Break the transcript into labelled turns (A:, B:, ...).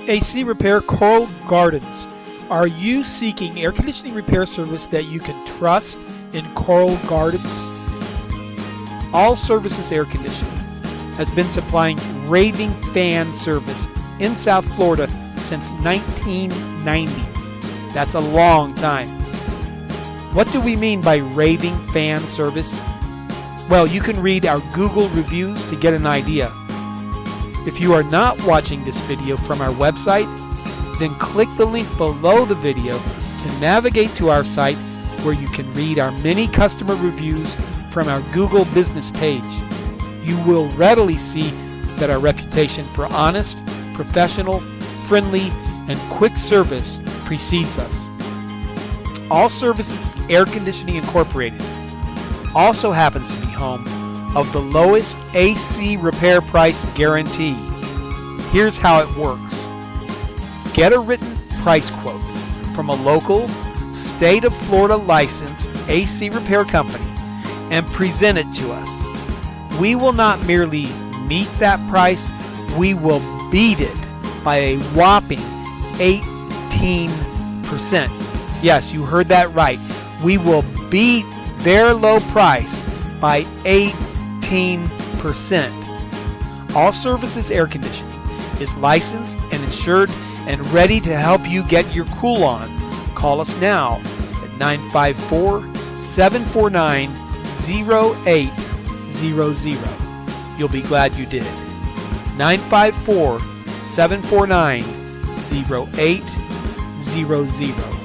A: AC Repair Coral Gardens. Are you seeking air conditioning repair service that you can trust in Coral Gardens? All Services Air Conditioning has been supplying Raving Fan Service in South Florida since 1990. That's a long time. What do we mean by Raving Fan Service? Well, you can read our Google reviews to get an idea. If you are not watching this video from our website, then click the link below the video to navigate to our site where you can read our many customer reviews from our Google business page. You will readily see that our reputation for honest, professional, friendly, and quick service precedes us. All Services Air Conditioning Incorporated also happens to be home of the lowest AC repair price guarantee. Here's how it works. Get a written price quote from a local, state of Florida licensed AC repair company and present it to us. We will not merely meet that price, we will beat it by a whopping 18%. Yes, you heard that right. We will beat their low price by 18%. All Services Air Conditioning is licensed and insured and ready to help you get your cool on. Call us now at 954-749-0800. You'll be glad you did. 954-749-0800.